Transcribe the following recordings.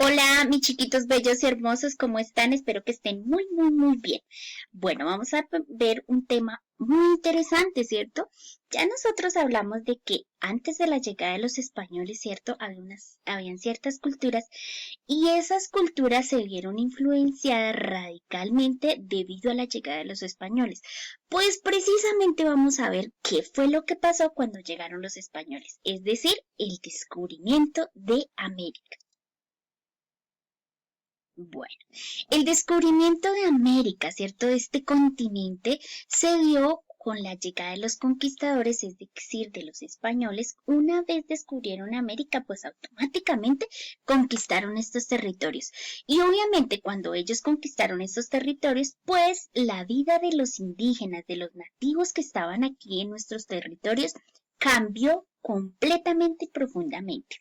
Hola, mis chiquitos bellos y hermosos, ¿cómo están? Espero que estén muy bien. Bueno, vamos a ver un tema muy interesante, ¿cierto? Ya nosotros hablamos de que antes de la llegada de los españoles, ¿cierto? Habían ciertas culturas y esas culturas se vieron influenciadas radicalmente debido a la llegada de los españoles. Pues precisamente vamos a ver qué fue lo que pasó cuando llegaron los españoles, es decir, el descubrimiento de América. Bueno, el descubrimiento de América, ¿cierto? De este continente se dio con la llegada de los conquistadores, es decir, de los españoles. Una vez descubrieron América, pues automáticamente conquistaron estos territorios. Y obviamente cuando ellos conquistaron estos territorios, pues la vida de los indígenas, de los nativos que estaban aquí en nuestros territorios, cambió completamente y profundamente.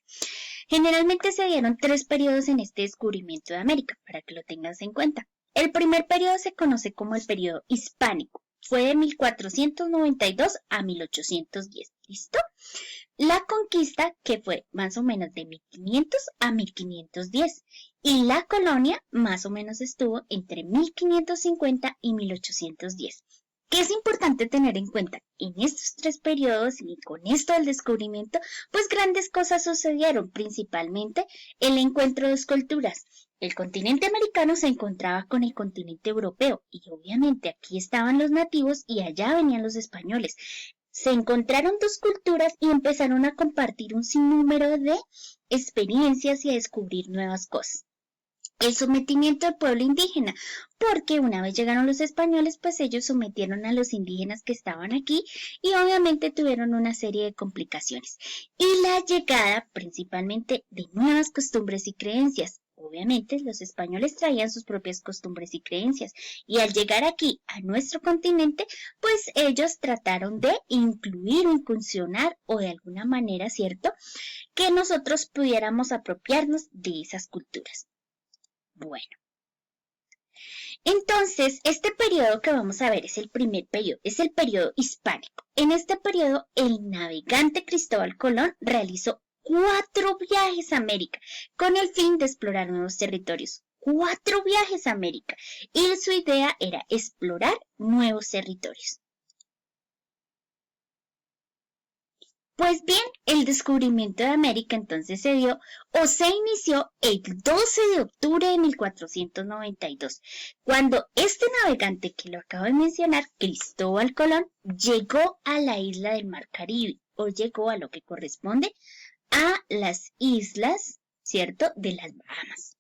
Generalmente se dieron 3 periodos en este descubrimiento de América, para que lo tengas en cuenta. El primer periodo se conoce como el periodo hispánico. Fue de 1492 a 1810. ¿Listo? La conquista, que fue más o menos de 1500 a 1510. Y la colonia, más o menos estuvo entre 1550 y 1810. ¿Qué es importante tener en cuenta? En estos 3 periodos y con esto del descubrimiento, pues grandes cosas sucedieron, principalmente el encuentro de dos culturas. El continente americano se encontraba con el continente europeo y obviamente aquí estaban los nativos y allá venían los españoles. Se encontraron dos culturas y empezaron a compartir un sinnúmero de experiencias y a descubrir nuevas cosas. El sometimiento del pueblo indígena, porque una vez llegaron los españoles, pues ellos sometieron a los indígenas que estaban aquí y obviamente tuvieron una serie de complicaciones. Y la llegada principalmente de nuevas costumbres y creencias. Obviamente los españoles traían sus propias costumbres y creencias y al llegar aquí a nuestro continente, pues ellos trataron de incluir o incursionar o de alguna manera, ¿cierto?, que nosotros pudiéramos apropiarnos de esas culturas. Bueno, entonces este periodo que vamos a ver es el primer periodo, es el periodo hispánico. En este periodo, el navegante Cristóbal Colón realizó 4 viajes a América con el fin de explorar nuevos territorios. 4 viajes a América y su idea era explorar nuevos territorios. Pues bien, el descubrimiento de América entonces se dio o se inició el 12 de octubre de 1492, cuando este navegante que lo acabo de mencionar, Cristóbal Colón, llegó a la isla del Mar Caribe o llegó a lo que corresponde a las islas, ¿cierto?, de las Bahamas.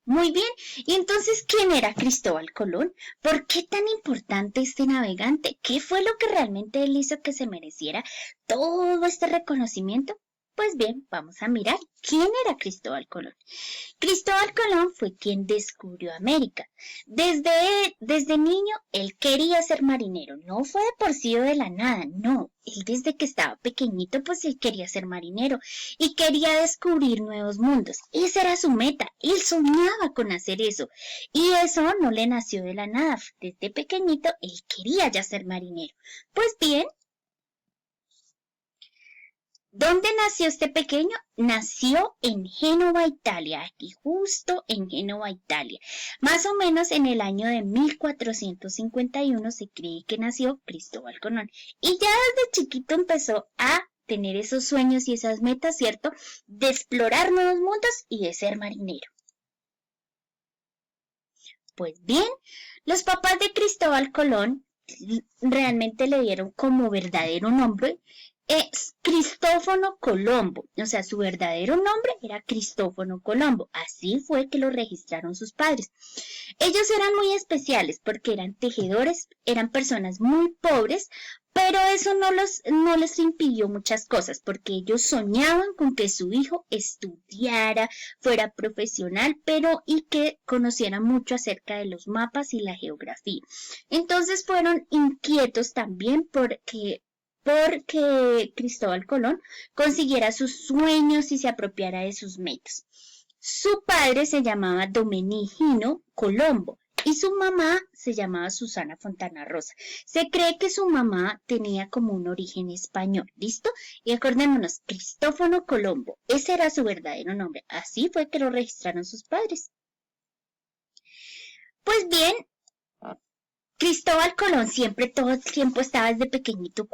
Muy bien, y entonces, ¿quién era Cristóbal Colón? ¿Por qué tan importante este navegante? ¿Qué fue lo que realmente él hizo que se mereciera todo este reconocimiento? Pues bien, vamos a mirar quién era Cristóbal Colón. Cristóbal Colón fue quien descubrió América. Desde niño, él quería ser marinero. No fue de por sí o de la nada, no. Él desde que estaba pequeñito, pues él quería ser marinero y quería descubrir nuevos mundos. Esa era su meta. Él soñaba con hacer eso. Y eso no le nació de la nada. Desde pequeñito, él quería ya ser marinero. Pues bien, ¿dónde nació este pequeño? Nació en Génova, Italia, aquí justo en Génova, Italia. Más o menos en el año de 1451 se cree que nació Cristóbal Colón. Y ya desde chiquito empezó a tener esos sueños y esas metas, ¿cierto?, de explorar nuevos mundos y de ser marinero. Pues bien, los papás de Cristóbal Colón realmente le dieron como verdadero nombre Cristófono Colombo, o sea, su verdadero nombre era Cristófono Colombo, así fue que lo registraron sus padres. Ellos eran muy especiales porque eran tejedores, eran personas muy pobres, pero eso no les impidió muchas cosas, porque ellos soñaban con que su hijo estudiara, fuera profesional, pero y que conociera mucho acerca de los mapas y la geografía. Entonces fueron inquietos también porque Cristóbal Colón consiguiera sus sueños y se apropiara de sus metas. Su padre se llamaba Domenigino Colombo y su mamá se llamaba Susana Fontana Rosa. Se cree que su mamá tenía como un origen español, ¿listo? Y acordémonos, Cristóforo Colombo, ese era su verdadero nombre, así fue que lo registraron sus padres. Pues bien, Cristóbal Colón siempre, todo el tiempo estaba desde pequeñito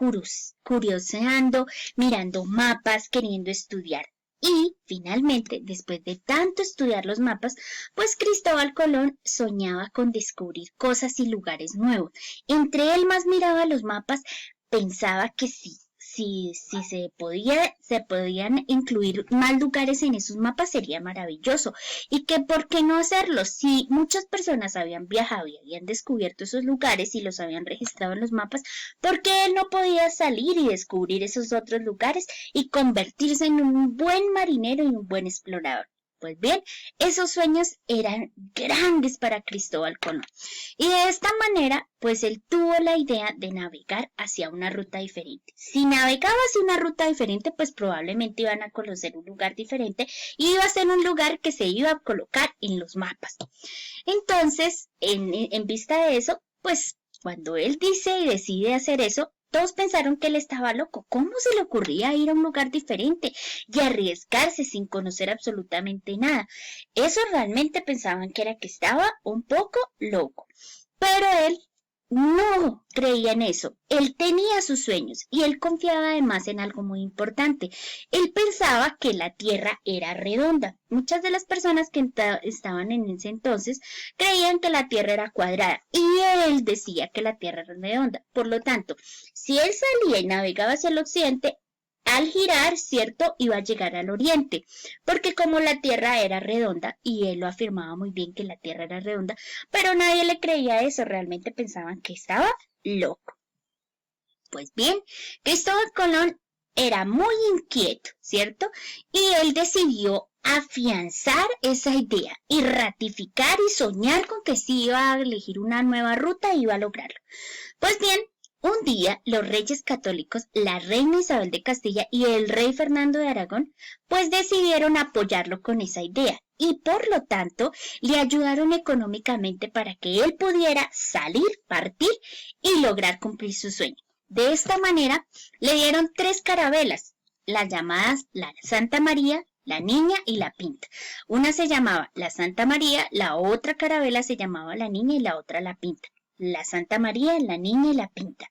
curioseando, mirando mapas, queriendo estudiar. Y, finalmente, después de tanto estudiar los mapas, pues Cristóbal Colón soñaba con descubrir cosas y lugares nuevos. Entre él más miraba los mapas, pensaba que si se podían incluir más lugares en esos mapas sería maravilloso. Y que por qué no hacerlo, si muchas personas habían viajado y habían descubierto esos lugares y los habían registrado en los mapas, ¿por qué él no podía salir y descubrir esos otros lugares y convertirse en un buen marinero y un buen explorador? Pues bien, esos sueños eran grandes para Cristóbal Colón. Y de esta manera, pues él tuvo la idea de navegar hacia una ruta diferente. Si navegaba hacia una ruta diferente, pues probablemente iban a conocer un lugar diferente y iba a ser un lugar que se iba a colocar en los mapas. Entonces, en vista de eso, pues cuando él dice y decide hacer eso, todos pensaron que él estaba loco. ¿Cómo se le ocurría ir a un lugar diferente y arriesgarse sin conocer absolutamente nada? Eso realmente pensaban que era que estaba un poco loco. Pero él no creía en eso. Él tenía sus sueños y él confiaba además en algo muy importante. Él pensaba que la Tierra era redonda. Muchas de las personas que estaban en ese entonces creían que la Tierra era cuadrada y él decía que la Tierra era redonda. Por lo tanto, si él salía y navegaba hacia el occidente, al girar, ¿cierto?, iba a llegar al oriente, porque como la Tierra era redonda, y él lo afirmaba muy bien que la Tierra era redonda, pero nadie le creía eso, realmente pensaban que estaba loco. Pues bien, Cristóbal Colón era muy inquieto, ¿cierto? Y él decidió afianzar esa idea y ratificar y soñar con que sí iba a elegir una nueva ruta y iba a lograrlo. Pues bien, un día los reyes católicos, la reina Isabel de Castilla y el rey Fernando de Aragón, pues decidieron apoyarlo con esa idea y por lo tanto le ayudaron económicamente para que él pudiera salir, partir y lograr cumplir su sueño. De esta manera le dieron 3 carabelas, las llamadas la Santa María, la Niña y la Pinta. Una se llamaba la Santa María, la otra carabela se llamaba la Niña y la otra la Pinta. La Santa María, la Niña y la Pinta.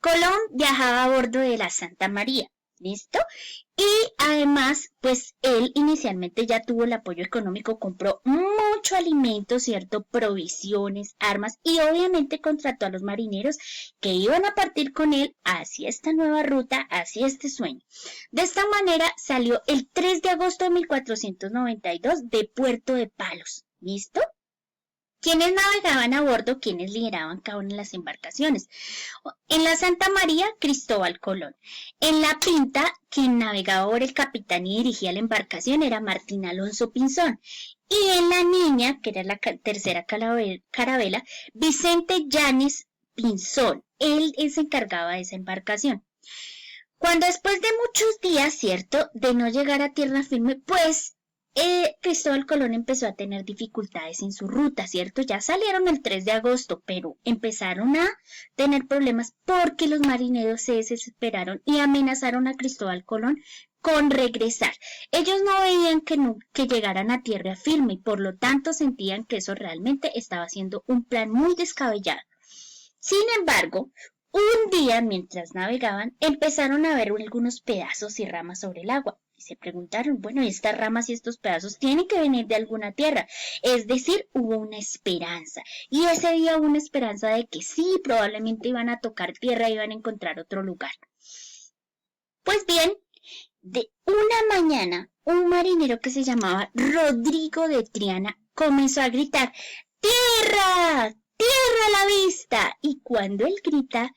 Colón viajaba a bordo de la Santa María, ¿listo? Y además, pues él inicialmente ya tuvo el apoyo económico, compró mucho alimento, ¿cierto? Provisiones, armas y obviamente contrató a los marineros que iban a partir con él hacia esta nueva ruta, hacia este sueño. De esta manera salió el 3 de agosto de 1492 de Puerto de Palos, ¿listo? ¿Quiénes navegaban a bordo? ¿Quiénes lideraban cada una de las embarcaciones? En la Santa María, Cristóbal Colón. En la Pinta, quien navegaba por el capitán y dirigía la embarcación era Martín Alonso Pinzón. Y en la Niña, que era la tercera carabela, Vicente Yáñez Pinzón. Él se encargaba de esa embarcación. Cuando después de muchos días, ¿cierto?, de no llegar a tierra firme, pues Cristóbal Colón empezó a tener dificultades en su ruta, ¿cierto? Ya salieron el 3 de agosto, pero empezaron a tener problemas porque los marineros se desesperaron y amenazaron a Cristóbal Colón con regresar. Ellos no veían que llegaran a tierra firme y por lo tanto sentían que eso realmente estaba siendo un plan muy descabellado. Sin embargo, un día mientras navegaban empezaron a ver algunos pedazos y ramas sobre el agua. Se preguntaron, bueno, estas ramas y estos pedazos tienen que venir de alguna tierra. Es decir, hubo una esperanza. Y ese día hubo una esperanza de que sí, probablemente iban a tocar tierra y iban a encontrar otro lugar. Pues bien, de una mañana, un marinero que se llamaba Rodrigo de Triana comenzó a gritar, ¡tierra! ¡Tierra a la vista! Y cuando él grita,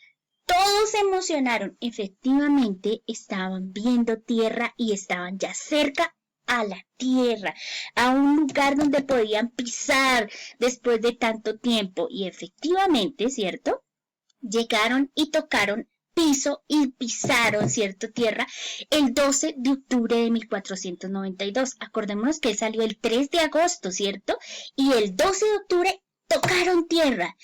todos se emocionaron. Efectivamente, estaban viendo tierra y estaban ya cerca a la tierra, a un lugar donde podían pisar después de tanto tiempo. Y efectivamente, ¿cierto? Llegaron y tocaron piso y pisaron, ¿cierto?, tierra el 12 de octubre de 1492. Acordémonos que él salió el 3 de agosto, ¿cierto? Y el 12 de octubre tocaron tierra.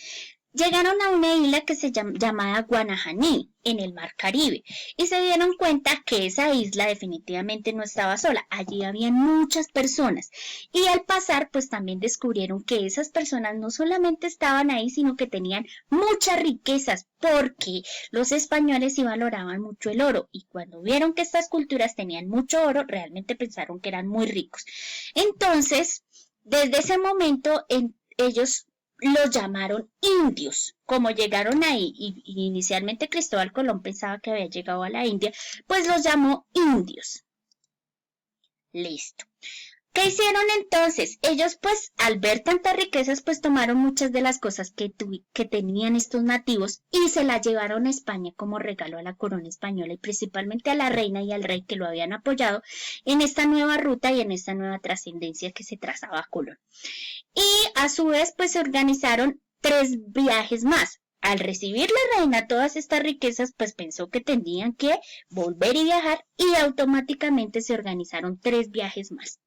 Llegaron a una isla que se llamada Guanajaní, en el Mar Caribe, y se dieron cuenta que esa isla definitivamente no estaba sola. Allí había muchas personas, y al pasar, pues también descubrieron que esas personas no solamente estaban ahí, sino que tenían muchas riquezas, porque los españoles sí valoraban mucho el oro, y cuando vieron que estas culturas tenían mucho oro, realmente pensaron que eran muy ricos. Entonces, desde ese momento, ellos los llamaron indios. Como llegaron ahí y inicialmente Cristóbal Colón pensaba que había llegado a la India, pues los llamó indios. Listo. ¿Qué hicieron entonces? Ellos pues al ver tantas riquezas pues tomaron muchas de las cosas que tenían estos nativos y se las llevaron a España como regalo a la corona española y principalmente a la reina y al rey que lo habían apoyado en esta nueva ruta y en esta nueva trascendencia que se trazaba a Colón. Y a su vez pues se organizaron 3 viajes más. Al recibir la reina todas estas riquezas, pues pensó que tendrían que volver y viajar y automáticamente se organizaron 3 viajes más.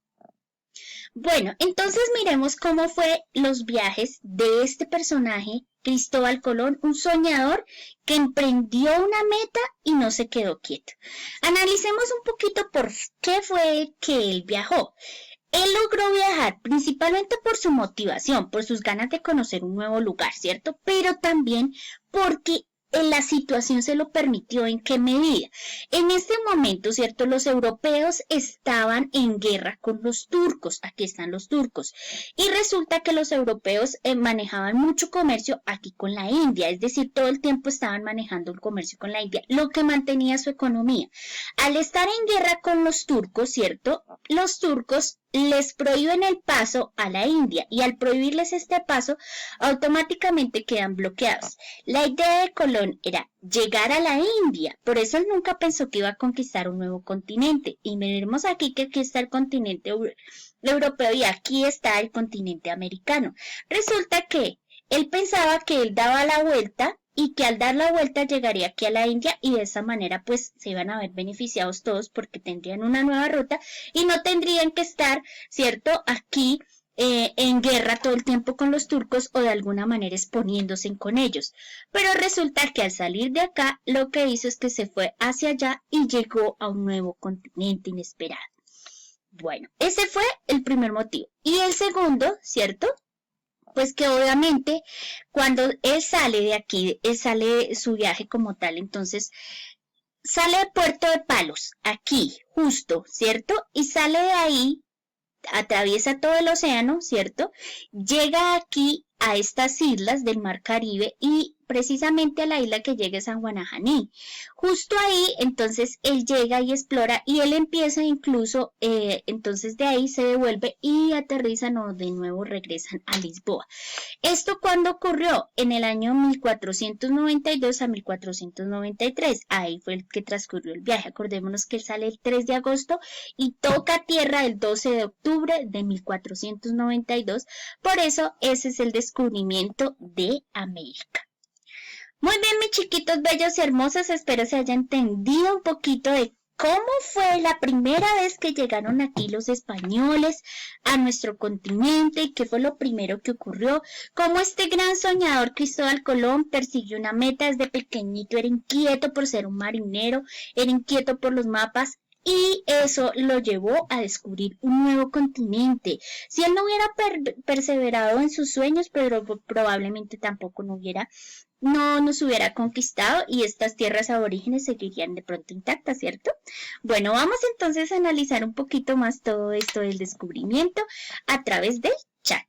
Bueno, entonces miremos cómo fue los viajes de este personaje, Cristóbal Colón, un soñador que emprendió una meta y no se quedó quieto. Analicemos un poquito por qué fue que él viajó. Él logró viajar principalmente por su motivación, por sus ganas de conocer un nuevo lugar, ¿cierto? Pero también porque la situación se lo permitió. ¿En qué medida? En este momento, ¿cierto? Los europeos estaban en guerra con los turcos. Aquí están los turcos. Y resulta que los europeos manejaban mucho comercio aquí con la India. Es decir, todo el tiempo estaban manejando el comercio con la India, lo que mantenía su economía. Al estar en guerra con los turcos, ¿cierto? Los turcos les prohíben el paso a la India y al prohibirles este paso automáticamente quedan bloqueados. La idea de Colón era llegar a la India, por eso él nunca pensó que iba a conquistar un nuevo continente. Y veremos aquí que aquí está el continente europeo y aquí está el continente americano. Resulta que él pensaba que él daba la vuelta y que al dar la vuelta llegaría aquí a la India y de esa manera pues se iban a ver beneficiados todos porque tendrían una nueva ruta y no tendrían que estar, ¿cierto?, aquí en guerra todo el tiempo con los turcos o de alguna manera exponiéndose con ellos. Pero resulta que al salir de acá lo que hizo es que se fue hacia allá y llegó a un nuevo continente inesperado. Bueno, ese fue el primer motivo. Y el segundo, ¿cierto?, pues que obviamente cuando él sale de aquí, él sale de su viaje como tal, entonces sale de Puerto de Palos, aquí, justo, ¿cierto? Y sale de ahí, atraviesa todo el océano, ¿cierto? Llega aquí a estas islas del Mar Caribe y precisamente a la isla que llega es San Guanajaní. Justo ahí, entonces, él llega y explora y él empieza incluso, entonces de ahí se devuelve y aterrizan o de nuevo regresan a Lisboa. ¿Esto cuándo ocurrió? En el año 1492 a 1493. Ahí fue el que transcurrió el viaje. Acordémonos que él sale el 3 de agosto y toca tierra el 12 de octubre de 1492. Por eso ese es el descubrimiento de América. Muy bien, mis chiquitos bellos y hermosos, espero se haya entendido un poquito de cómo fue la primera vez que llegaron aquí los españoles a nuestro continente y qué fue lo primero que ocurrió, cómo este gran soñador Cristóbal Colón persiguió una meta desde pequeñito, era inquieto por ser un marinero, era inquieto por los mapas. Y eso lo llevó a descubrir un nuevo continente. Si él no hubiera perseverado en sus sueños, pero probablemente tampoco no nos hubiera conquistado y estas tierras aborígenes seguirían de pronto intactas, ¿cierto? Bueno, vamos entonces a analizar un poquito más todo esto del descubrimiento a través del chat.